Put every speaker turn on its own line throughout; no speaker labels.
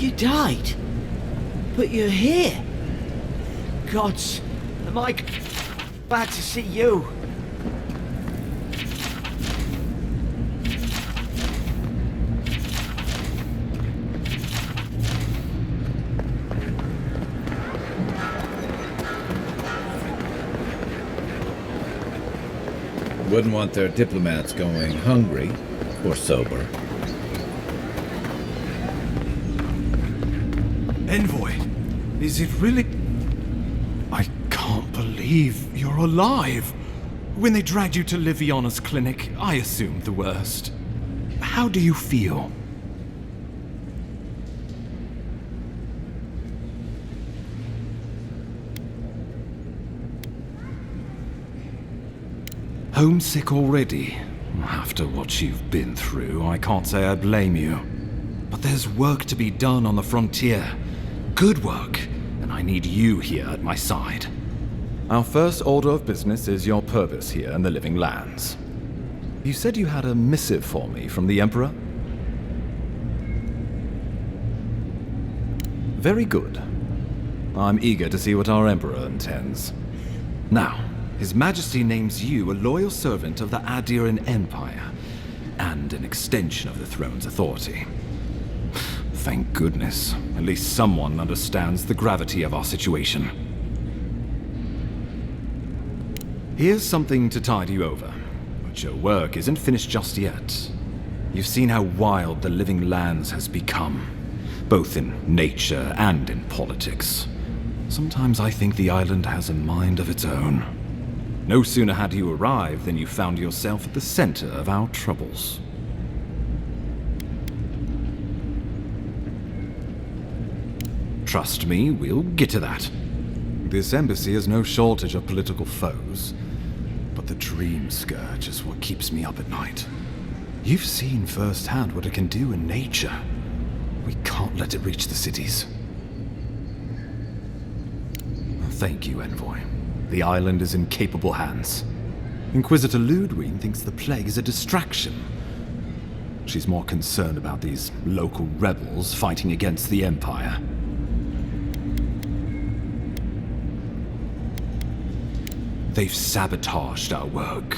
You died? But you're here. Gods, am I glad to see you?
Wouldn't want their diplomats going hungry or sober.
Envoy, is it really... I can't believe you're alive. When they dragged you to Liviana's clinic, I assumed the worst. How do you feel? Homesick already? After what you've been through, I can't say I blame you. But there's work to be done on the frontier. Good work, and I need you here at my side. Our first order of business is your purpose here in the Living Lands. You said you had a missive for me from the Emperor? Very good. I'm eager to see what our Emperor intends. Now, His Majesty names you a loyal servant of the Adiran Empire, and an extension of the throne's authority. Thank goodness. At least someone understands the gravity of our situation. Here's something to tide you over, but your work isn't finished just yet. You've seen how wild the Living Lands has become, both in nature and in politics. Sometimes I think the island has a mind of its own. No sooner had you arrived than you found yourself at the center of our troubles. Trust me, we'll get to that. This embassy has no shortage of political foes, but the Dream Scourge is what keeps me up at night. You've seen firsthand what it can do in nature. We can't let it reach the cities. Thank you, Envoy. The island is in capable hands. Inquisitor Ludwig thinks the plague is a distraction. She's more concerned about these local rebels fighting against the Empire. They've sabotaged our work,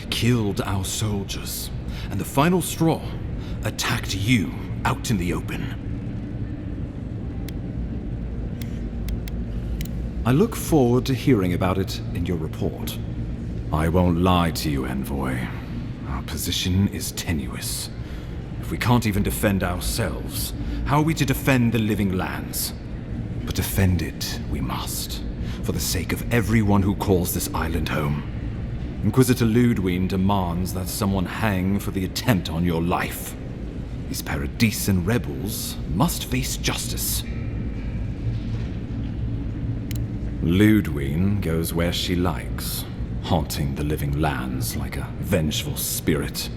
killed our soldiers, and the final straw, attacked you out in the open. I look forward to hearing about it in your report. I won't lie to you, Envoy. Our position is tenuous. If we can't even defend ourselves, how are we to defend the Living Lands? But defend it we must, for the sake of everyone who calls this island home. Inquisitor Ludwig demands that someone hang for the attempt on your life. These Paradisian rebels must face justice. Ludwig goes where she likes, haunting the Living Lands like a vengeful spirit.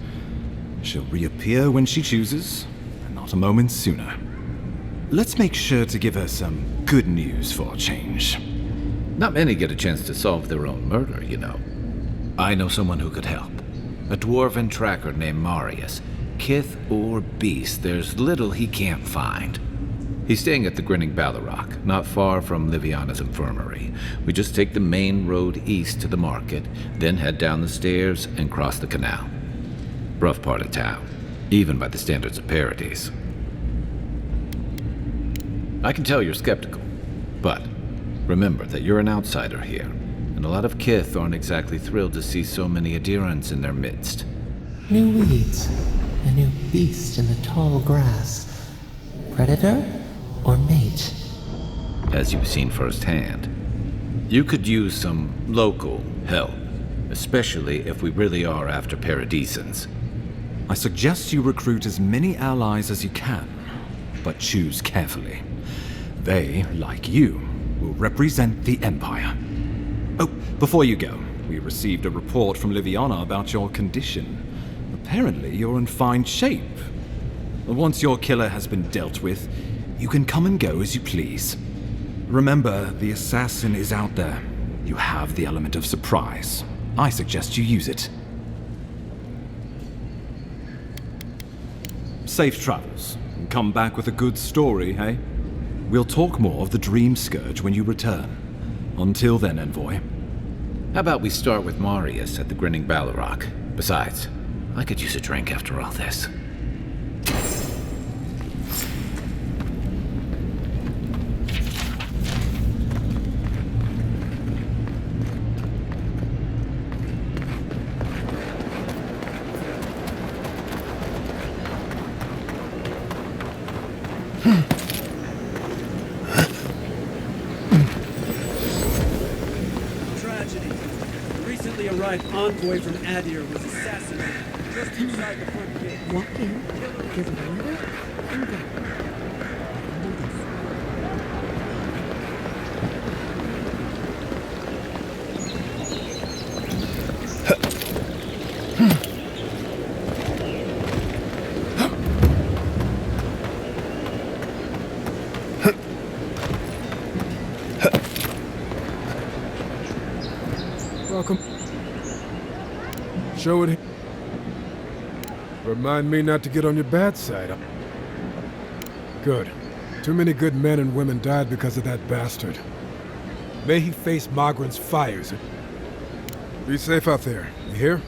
She'll reappear when she chooses, and not a moment sooner. Let's make sure to give her some good news for a change.
Not many get a chance to solve their own murder, you know. I know someone who could help. A dwarven tracker named Marius. Kith or beast, there's little he can't find. He's staying at the Grinning Ballarrock, not far from Liviana's infirmary. We just take the main road east to the market, then head down the stairs and cross the canal. Rough part of town, even by the standards of Paradise. I can tell you're skeptical, but remember that you're an outsider here, and a lot of Kith aren't exactly thrilled to see so many adherents in their midst.
New weeds, a new beast in the tall grass. Predator or mate?
As you've seen firsthand, you could use some local help, especially if we really are after Paradisans.
I suggest you recruit as many allies as you can, but choose carefully. They, like you, will represent the Empire. Oh, before you go, we received a report from Liviana about your condition. Apparently, you're in fine shape. Once your killer has been dealt with, you can come and go as you please. Remember, the assassin is out there. You have the element of surprise. I suggest you use it. Safe travels. and come back with a good story, hey? We'll talk more of the Dream Scourge when you return. Until then, Envoy.
How about we start with Marius at the Grinning Balrog? Besides, I could use a drink after all this.
Envoy from Adir was assassinated just inside the front gate.
Walk in, give him a letter, and go.
Welcome. Show it. Remind me not to get on your bad side. Good. Too many good men and women died because of that bastard. May he face Magran's fires. Be safe out there. You hear?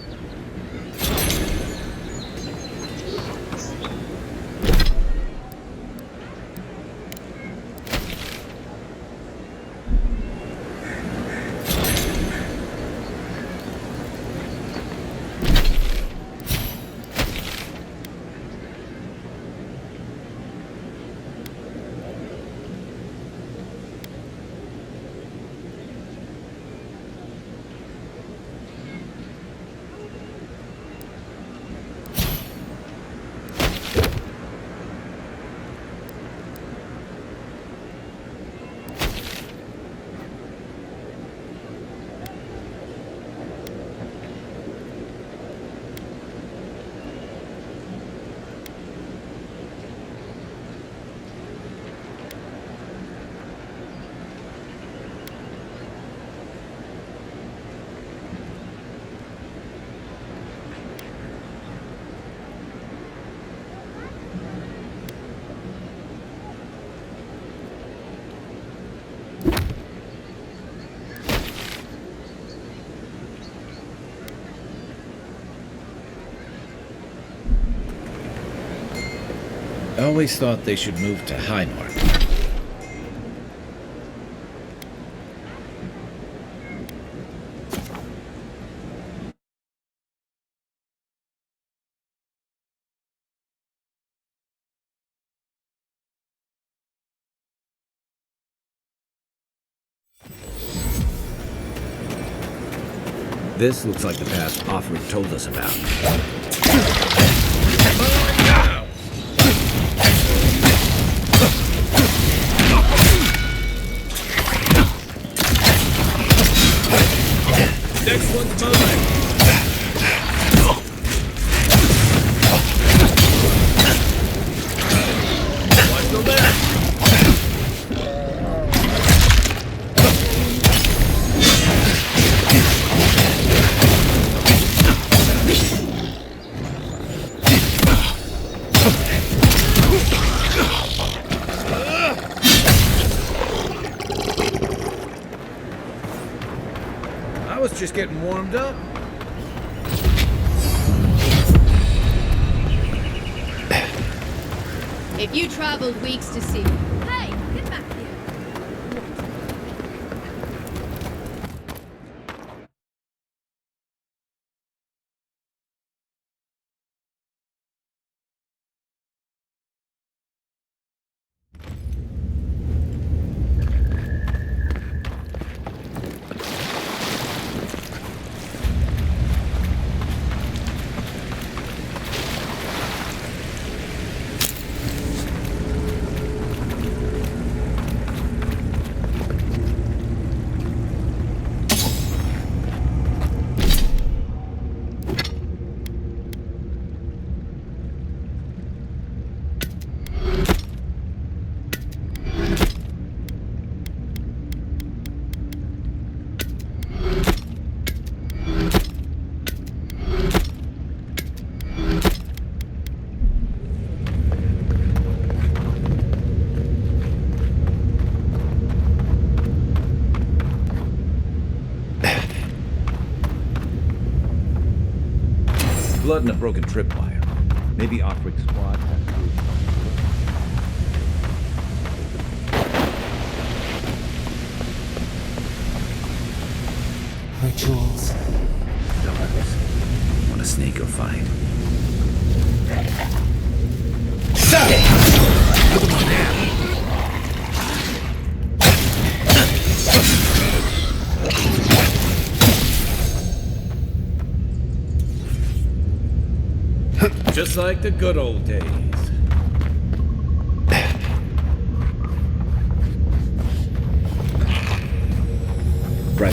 I always thought they should move to High North. This looks like the path Offred told us about.
Next one's mine. Watch the left.
I was just getting warmed up.
If you traveled weeks to see... Hey, get back here!
blood and a broken tripwire. Maybe Offric squad has to...
Rituals.
Dogs. What a snake you'll find. Just like the good old days. Right.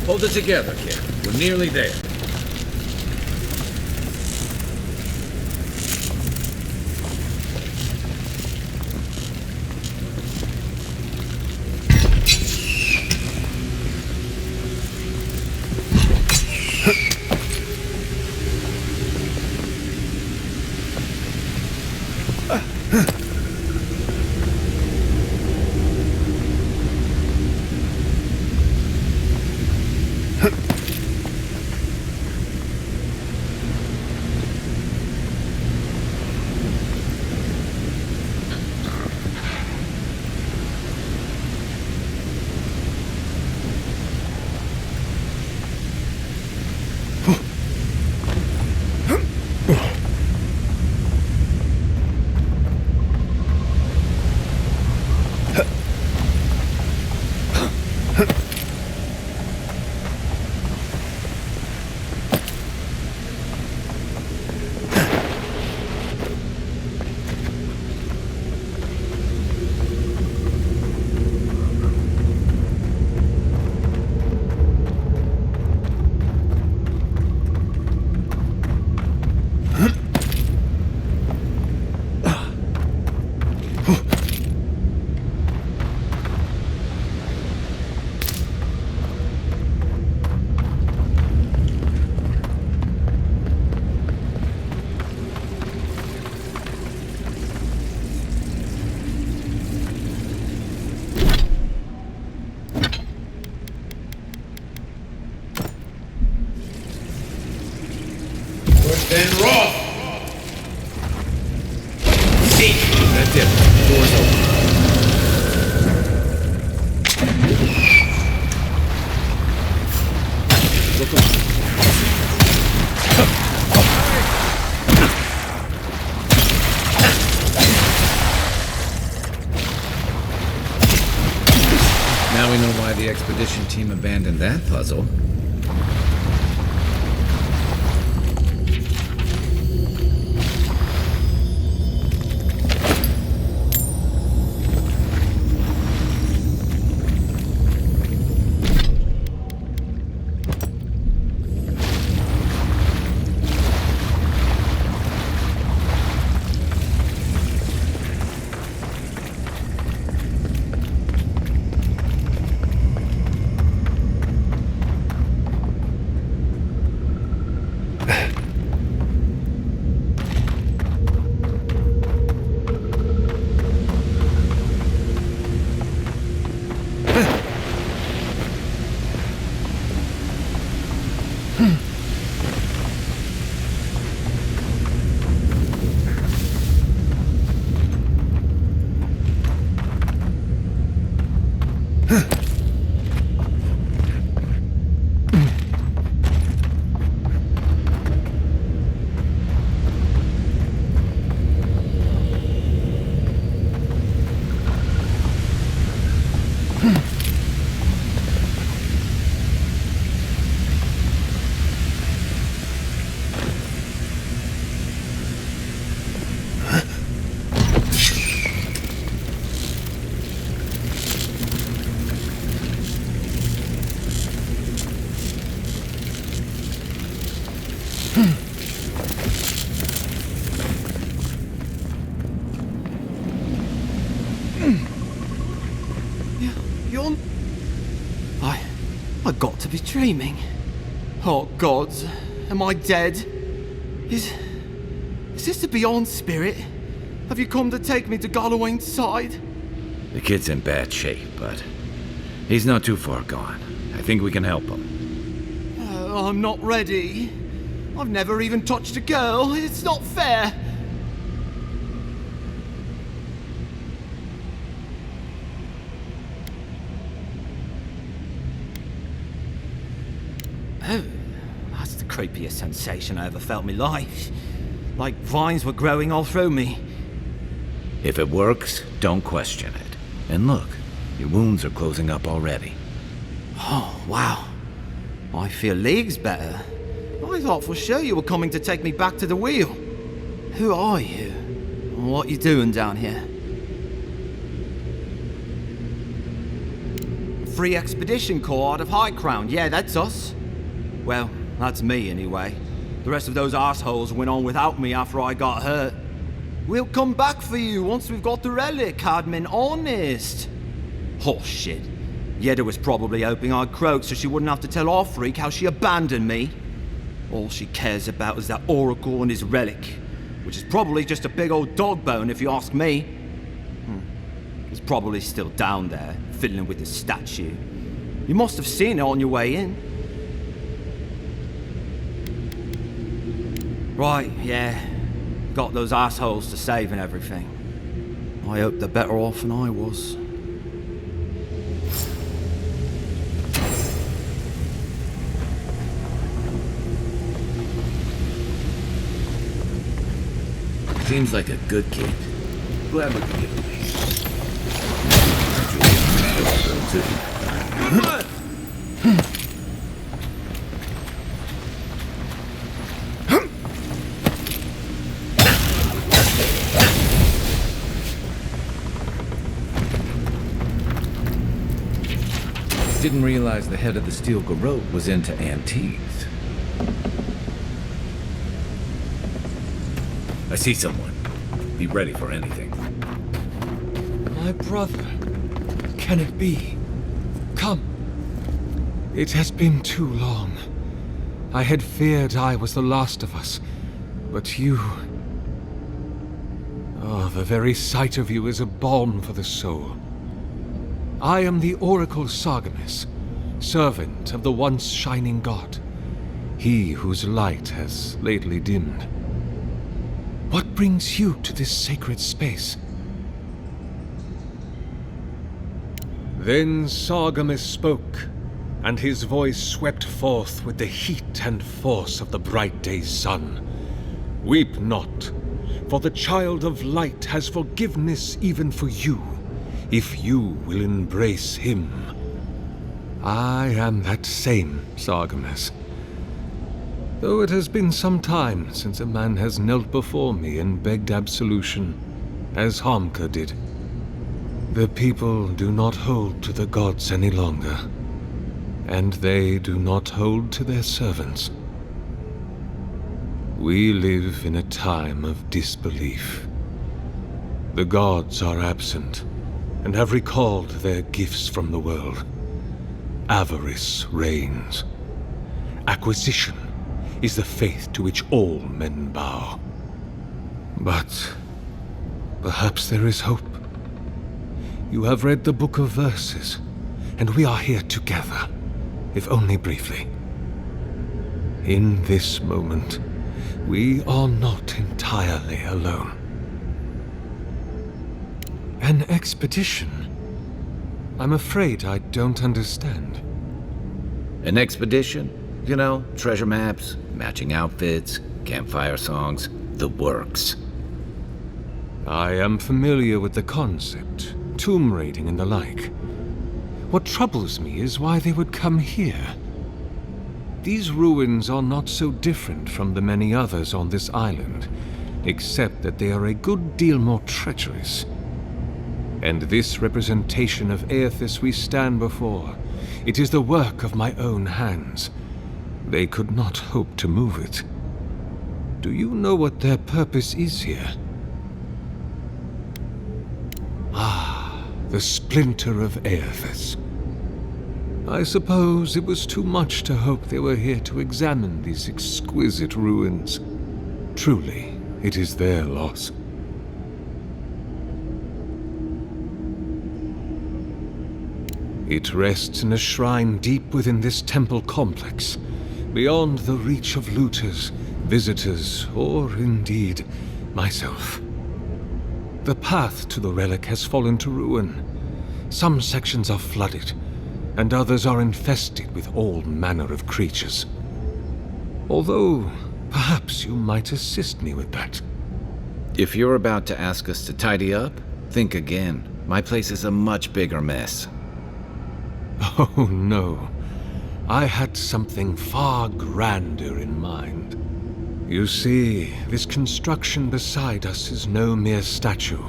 Hold it together, kid. We're nearly there.
Then Roth!
See! That's it. Door's open. Look around. Now we know why the expedition team abandoned that puzzle.
you're... I got to be dreaming. Oh, gods. Am I dead? Is this the Beyond Spirit? Have you come to take me to Galloway's side?
The kid's in bad shape, but he's not too far gone. I think we can help him.
I'm not ready. I've never even touched a girl. It's not fair. Oh, that's the creepiest sensation I ever felt in my life. Like vines were growing all through me.
If it works, don't question it. And look, your wounds are closing up already.
Oh, wow. I feel leagues better. I thought for sure you were coming to take me back to the wheel. Who are you? What you doing down here? Free Expedition Corps out of High Crown. Yeah, that's us. Well, that's me anyway. The rest of those assholes went on without me after I got hurt. We'll come back for you once we've got the relic, Admin, honest. Oh, shit. Yeda was probably hoping I'd croak so she wouldn't have to tell our freak how she abandoned me. All she cares about is that Oracle and his relic, which is probably just a big old dog bone if you ask me. It's probably still down there, fiddling with the statue. You must have seen it on your way in. Right, yeah. Got those assholes to save and everything. I hope they're better off than I was.
Seems like a good kid. Glad we could get away. Didn't realize the head of the steel garrote was into antiques. I see someone. Be ready for anything.
My brother. Can it be? Come. It has been too long. I had feared I was the last of us. But you... Oh, the very sight of you is a balm for the soul. I am the Oracle Sargemus, servant of the once shining god. He whose light has lately dimmed. What brings you to this sacred space? Then Sargemus spoke, and his voice swept forth with the heat and force of the bright day's sun. Weep not, for the child of light has forgiveness even for you, if you will embrace him. I am that same Sargemus. Though it has been some time since a man has knelt before me and begged absolution, as Harmka did. The people do not hold to the gods any longer, and they do not hold to their servants. We live in a time of disbelief. The gods are absent, and have recalled their gifts from the world. Avarice reigns. Acquisition is the faith to which all men bow. But perhaps there is hope. You have read the Book of Verses, and we are here together, if only briefly. In this moment, we are not entirely alone. An expedition? I'm afraid I don't understand.
An expedition? You know, treasure maps, matching outfits, campfire songs, the works.
I am familiar with the concept, tomb raiding and the like. What troubles me is why they would come here. These ruins are not so different from the many others on this island, except that they are a good deal more treacherous. And this representation of Aethys we stand before, it is the work of my own hands. They could not hope to move it. Do you know what their purpose is here? Ah, the splinter of Aethys.
I suppose it was too much to hope they were here to examine these exquisite ruins. Truly, it is their loss. It rests in a shrine deep within this temple complex, beyond the reach of looters, visitors, or indeed, myself. The path to the relic has fallen to ruin. Some sections are flooded, and others are infested with all manner of creatures. Although, perhaps you might assist me with that.
If you're about to ask us to tidy up, think again. My place is a much bigger mess.
Oh no. I had something far grander in mind. You see, this construction beside us is no mere statue,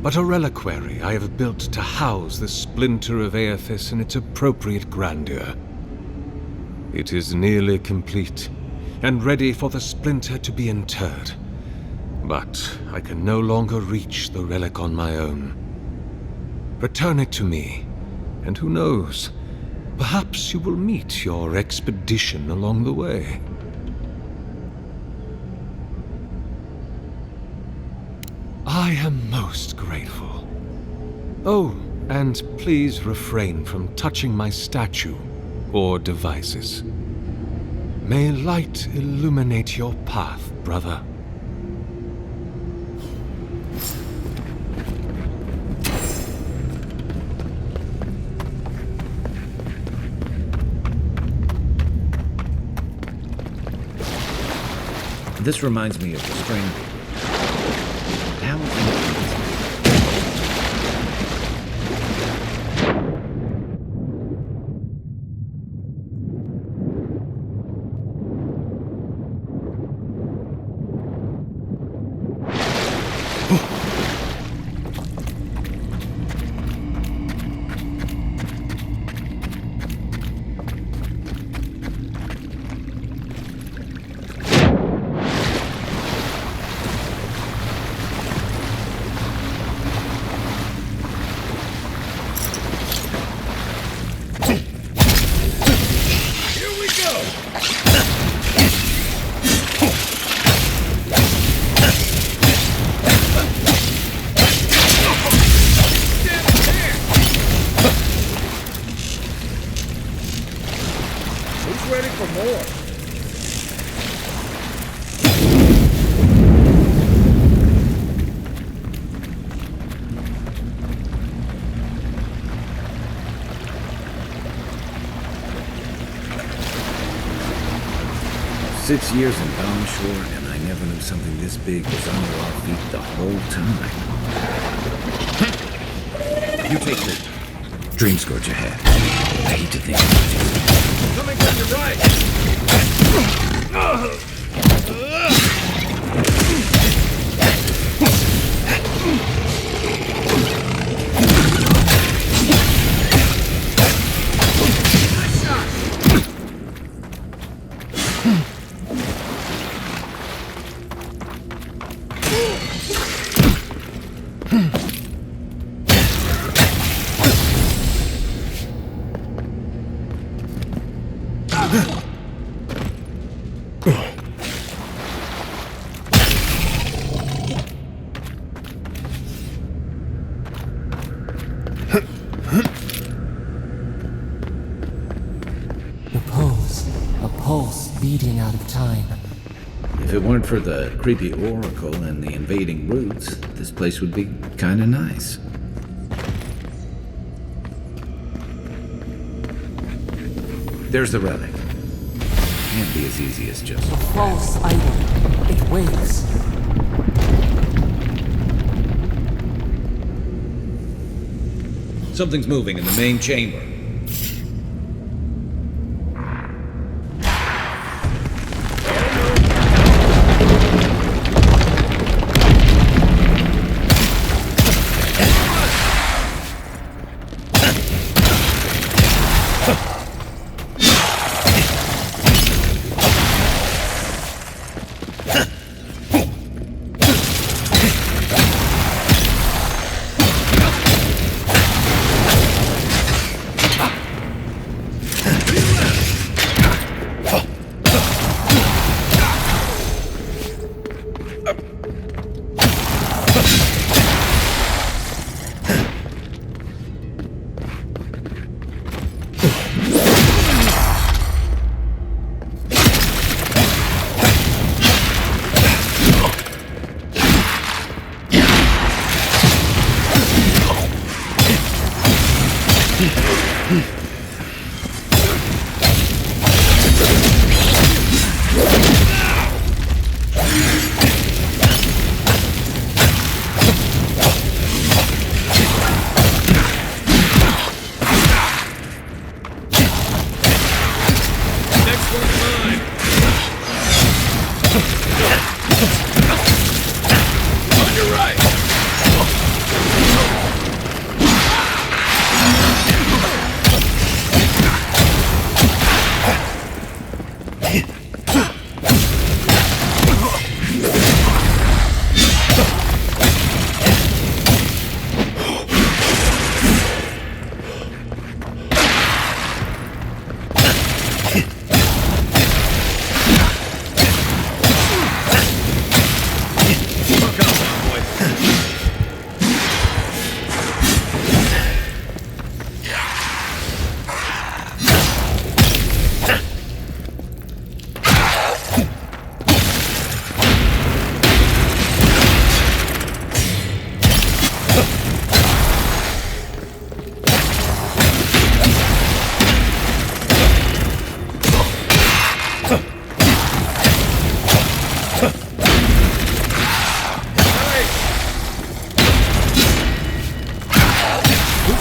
but a reliquary I have built to house the splinter of Aethys in its appropriate grandeur. It is nearly complete, and ready for the splinter to be interred. But I can no longer reach the relic on my own. Return it to me, and who knows, perhaps you will meet your expedition along the way. I am most grateful. Oh, and please refrain from touching my statue or devices. May light illuminate your path, brother.
This reminds me of the string. How
ready for more.
6 years in Dawntreader, and I never knew something this big was under our feet the whole time. You take the dream scourge ahead. I hate to think about you.
Coming from your right!
A pulse beating out of time.
If it weren't for the creepy oracle and the invading roots, this place would be kinda nice. There's the relic. Can't be as easy as just...
A false item. It wakes.
Something's moving in the main chamber.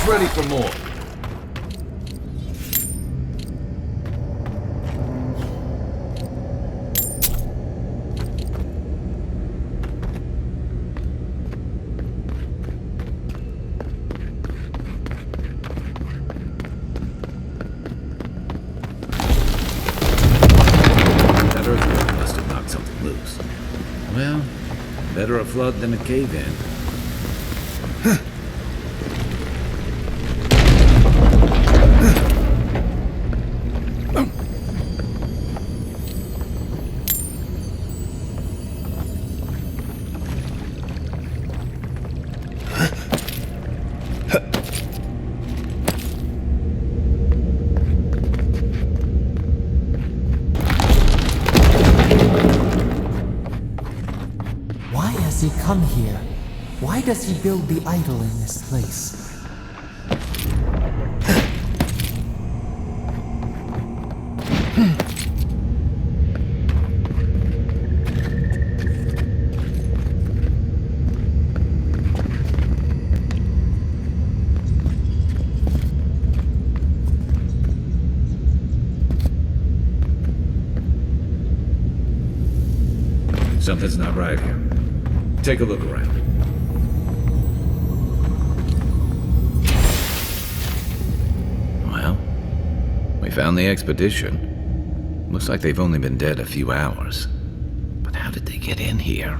Ready for more. That earthquake must have knocked something loose. Well, better a flood than a cave-in.
Why has he come here? Why does he build the idol in this place?
Something's not right here. Take a look around. Well, we found the expedition. Looks like they've only been dead a few hours. But how did they get in here?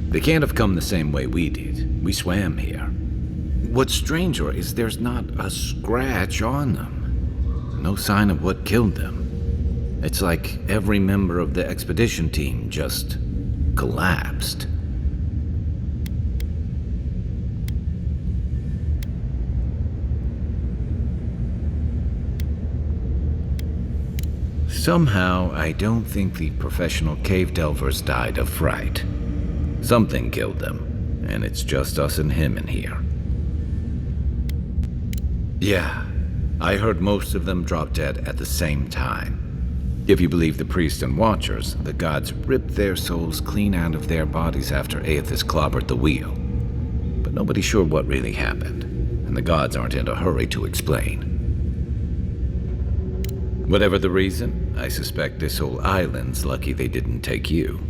They can't have come the same way we did. We swam here. What's stranger is there's not a scratch on them. No sign of what killed them. It's like every member of the expedition team just collapsed. Somehow, I don't think the professional cave delvers died of fright. Something killed them, and it's just us and him in here. Yeah, I heard most of them drop dead at the same time. If you believe the priests and watchers, the gods ripped their souls clean out of their bodies after Aethys clobbered the wheel. But nobody's sure what really happened, and the gods aren't in a hurry to explain. Whatever the reason, I suspect this whole island's lucky they didn't take you.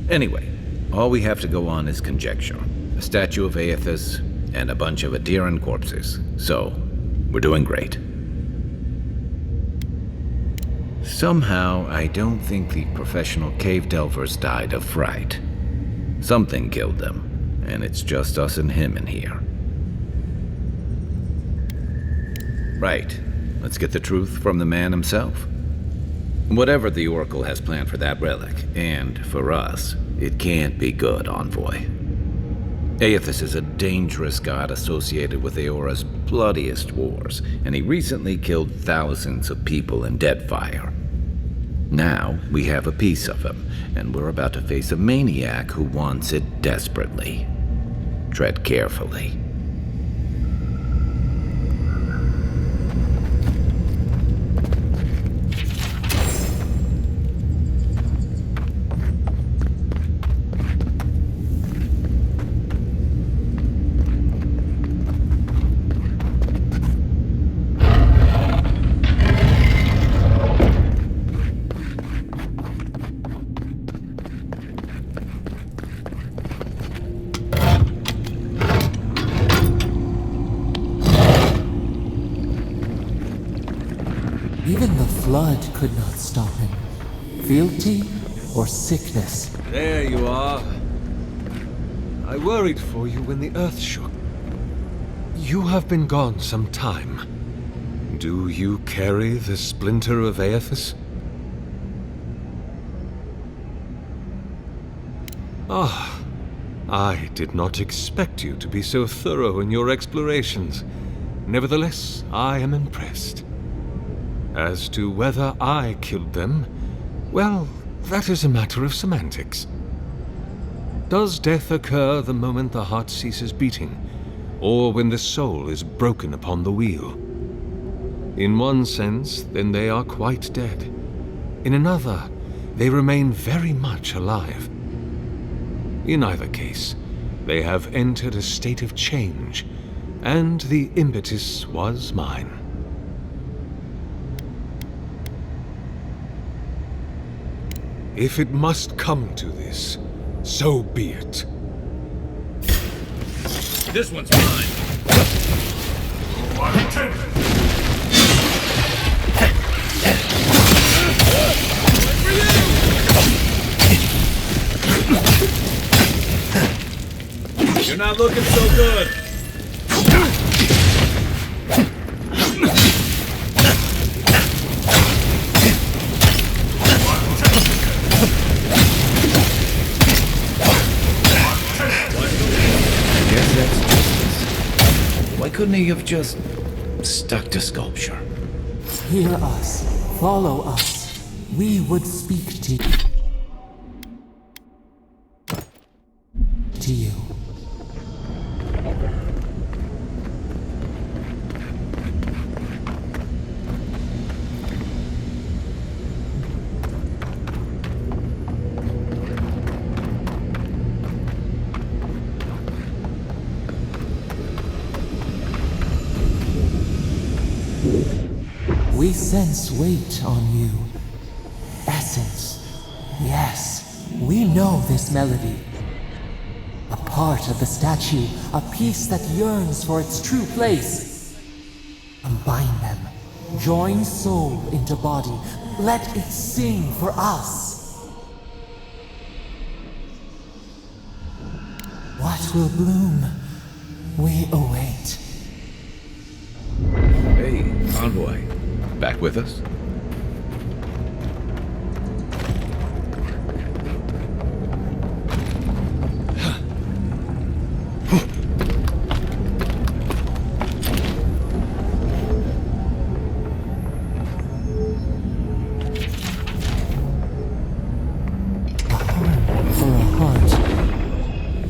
Anyway, all we have to go on is conjecture. A statue of Aethys, and a bunch of Adiran corpses. So, we're doing great. Somehow, I don't think the professional cave delvers died of fright. Something killed them, and it's just us and him in here. Right. Let's get the truth from the man himself. Whatever the Oracle has planned for that relic, and for us, it can't be good, Envoy. Aethys is a dangerous god associated with Eora's bloodiest wars, and he recently killed thousands of people in Deadfire. Now, we have a piece of him, and we're about to face a maniac who wants it desperately. Tread carefully.
Even the flood could not stop him. Fealty or sickness.
There you are. I worried for you when the earth shook. You have been gone some time. Do you carry the splinter of Aethys? Ah, I did not expect you to be so thorough in your explorations. Nevertheless, I am impressed. As to whether I killed them, well, that is a matter of semantics. Does death occur the moment the heart ceases beating, or when the soul is broken upon the wheel? In one sense, then they are quite dead. In another, they remain very much alive. In either case, they have entered a state of change, and the impetus was mine. If it must come to this, so be it.
This one's mine. You're not looking so good.
Why couldn't he have just stuck to sculpture?
Hear us. Follow us. We would speak to you. We sense weight on you. Essence. Yes, we know this melody. A part of the statue, a piece that yearns for its true place. Combine them. Join soul into body. Let it sing for us. What will bloom? We await.
Hey, envoy. Back with us?
For a heart,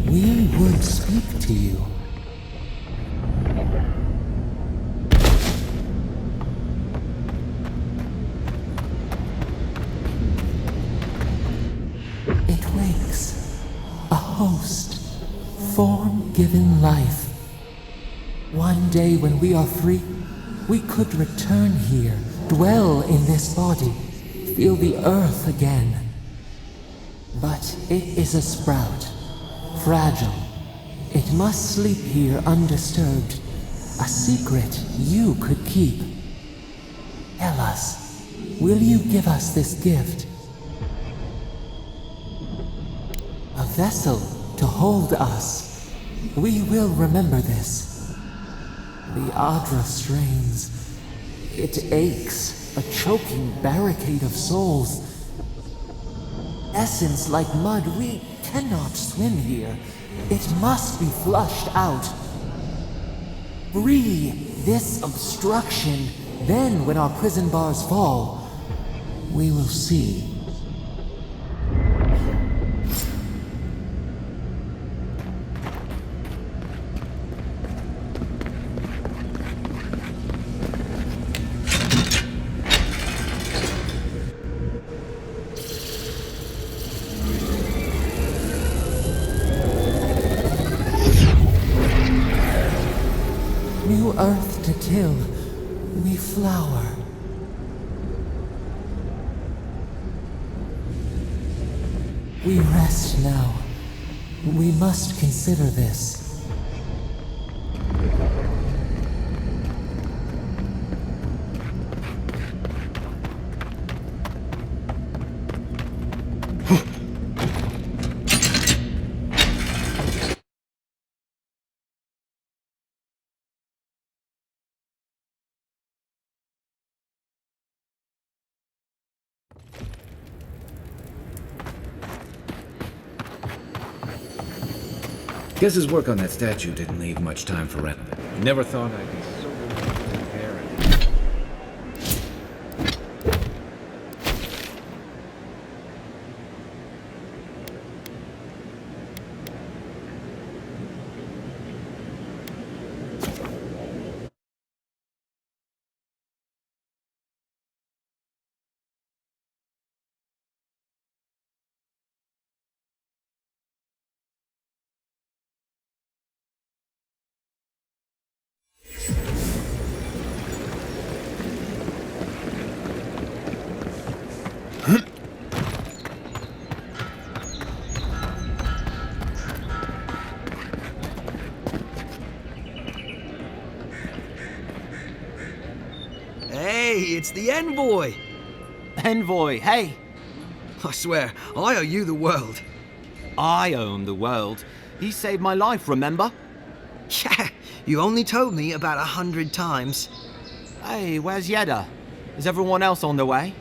we would speak to you. It wakes, a host, form-given life. One day when we are free, we could return here, dwell in this body, feel the earth again. But it is a sprout, fragile. It must sleep here undisturbed. A secret you could keep. Tell us, will you give us this gift? A vessel to hold us. We will remember this. The Adra strains. It aches, a choking barricade of souls. Essence like mud, we cannot swim here. It must be flushed out. Free this obstruction, then when our prison bars fall, we will see. New earth to till, we flower. We rest now. We must consider this.
Guess his work on that statue didn't leave much time for renovation. Never thought I'd be so willing to repair it.
Hey, it's the envoy!
Envoy, hey!
I swear, I owe you the world.
I own the world. He saved my life, remember?
Yeah, you only told me about 100 times.
Hey, where's Yeda? Is everyone else on the way?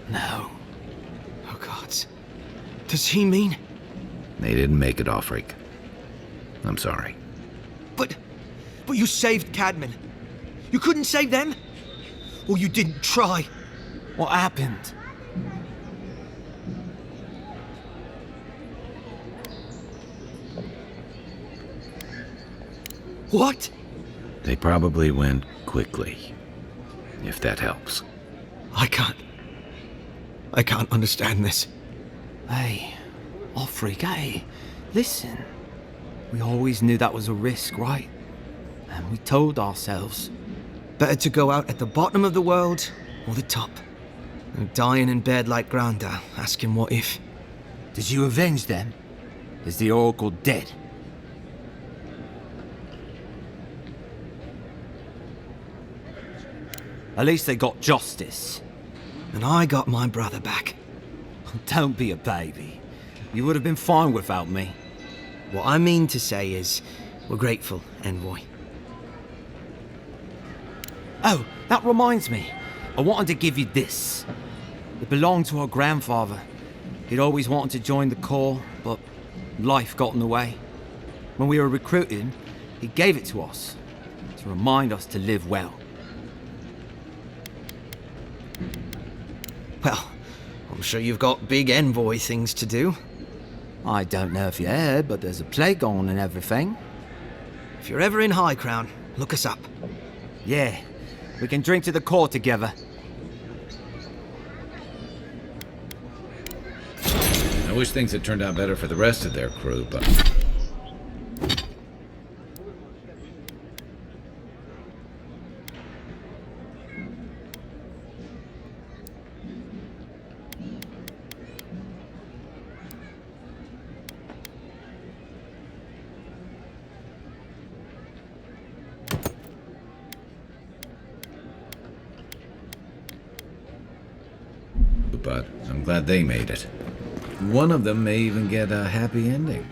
No. Oh, gods. Does he mean...
They didn't make it off, Rick. I'm sorry.
But you saved Cadman. You couldn't save them? Or you didn't try?
What happened?
What?
They probably went quickly, if that helps.
I can't understand this.
Hey, Offric, hey, listen. We always knew that was a risk, right? And we told ourselves.
Better to go out at the bottom of the world or the top. And dying in bed like Granda, asking what if.
Did you avenge them? Is the Oracle dead? At least they got justice.
And I got my brother back.
Don't be a baby. You would have been fine without me.
What I mean to say is, we're grateful, Envoy.
Oh, that reminds me. I wanted to give you this. It belonged to our grandfather. He'd always wanted to join the Corps, but life got in the way. When we were recruiting, he gave it to us, to remind us to live well.
Well, I'm sure you've got big Envoy things to do.
I don't know if you heard, but there's a plague on and everything.
If you're ever in High Crown, look us up.
Yeah, we can drink to the Corps together.
I wish things had turned out better for the rest of their crew, but... But I'm glad they made it. One of them may even get a happy ending.